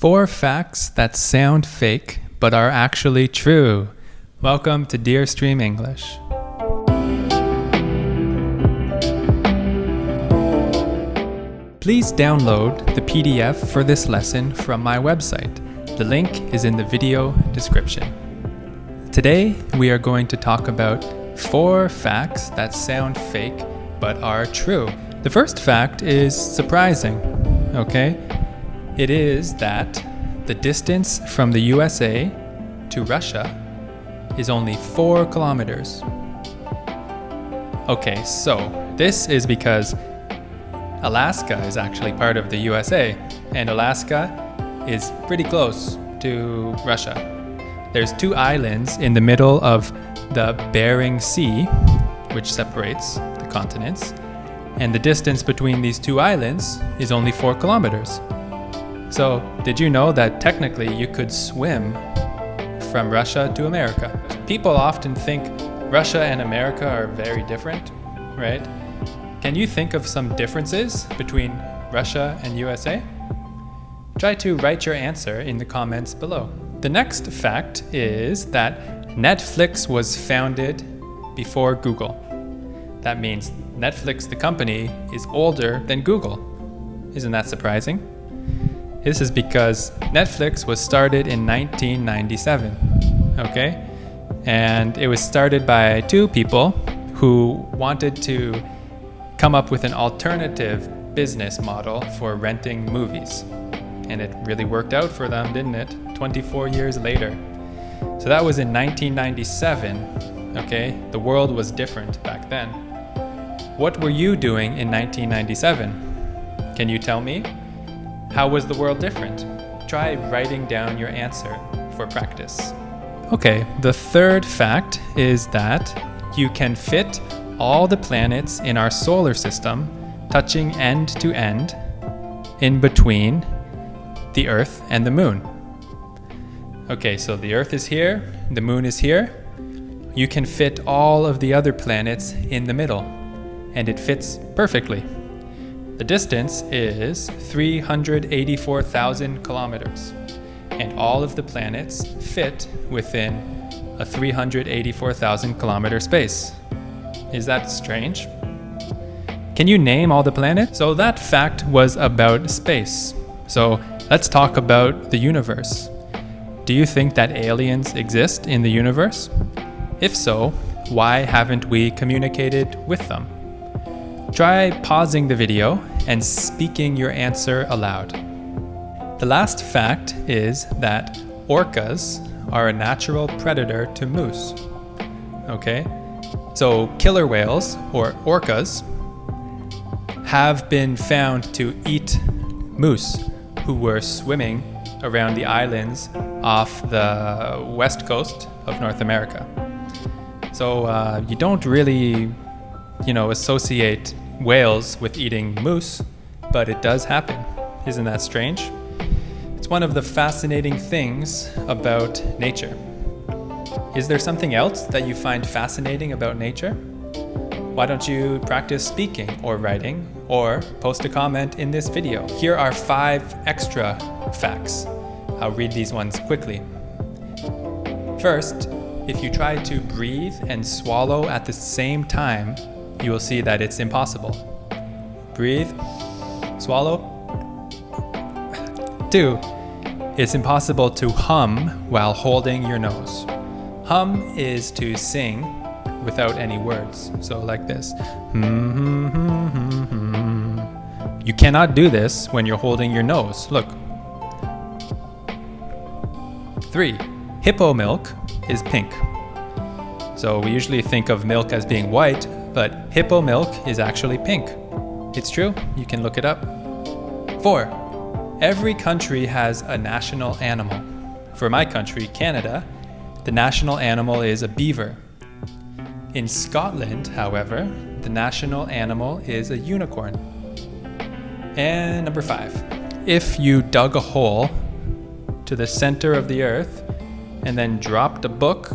4 facts that sound fake but are actually true. Welcome to Dear Stream English. Please download the PDF for this lesson from my website. The link is in the video description. Today we are going to talk about 4 facts that sound fake but are true. The first fact is surprising, okay? It is that the distance from the USA to Russia is only 4 kilometers. Okay, so this is because Alaska is actually part of the USA, and Alaska is pretty close to Russia. There's 2 islands in the middle of the Bering Sea, which separates the continents, and the distance between these 2 islands is only 4 kilometers. So, did you know that technically you could swim from Russia to America? People often think Russia and America are very different, right? Can you think of some differences between Russia and USA? Try to write your answer in the comments below. The next fact is that Netflix was founded before Google. That means Netflix, the company, is older than Google. Isn't that surprising? This is because Netflix was started in 1997, okay? And it was started by 2 people who wanted to come up with an alternative business model for renting movies. And it really worked out for them, didn't it? 24 years later. So that was in 1997, okay? The world was different back then. What were you doing in 1997? Can you tell me? How was the world different? Try writing down your answer for practice. Okay, the third fact is that you can fit all the planets in our solar system touching end to end in between the Earth and the Moon. Okay, so the Earth is here, the Moon is here. You can fit all of the other planets in the middle, and it fits perfectly. The distance is 384,000 kilometers, and all of the planets fit within a 384,000 kilometer space. Is that strange? Can you name all the planets? So that fact was about space. So let's talk about the universe. Do you think that aliens exist in the universe? If so, why haven't we communicated with them? Try pausing the video and speaking your answer aloud. The last fact is that orcas are a natural predator to moose. Okay? So killer whales, or orcas, have been found to eat moose who were swimming around the islands off the west coast of North America. So you don't really, associate whales with eating moose, but it does happen. Isn't that strange? It's one of the fascinating things about nature. Is there something else that you find fascinating about nature? Why don't you practice speaking or writing, or post a comment in this video? Here are 5 extra facts. I'll read these ones quickly. First, if you try to breathe and swallow at the same time, you will see that it's impossible. Breathe, swallow. 2, it's impossible to hum while holding your nose. Hum is to sing without any words, so like this. You cannot do this when you're holding your nose. Look. 3, hippo milk is pink. So we usually think of milk as being white, but hippo milk is actually pink. It's true, you can look it up. 4, every country has a national animal. For my country, Canada, the national animal is a beaver. In Scotland, however, the national animal is a unicorn. And number 5, if you dug a hole to the center of the earth and then dropped a book,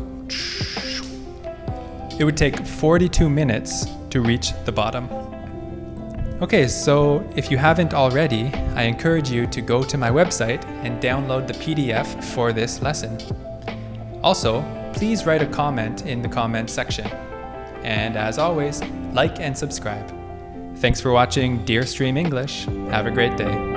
it would take 42 minutes to reach the bottom. Okay, so if you haven't already, I encourage you to go to my website and download the PDF for this lesson. Also, please write a comment in the comment section. And as always, like and subscribe. Thanks for watching Dear Stream English. Have a great day.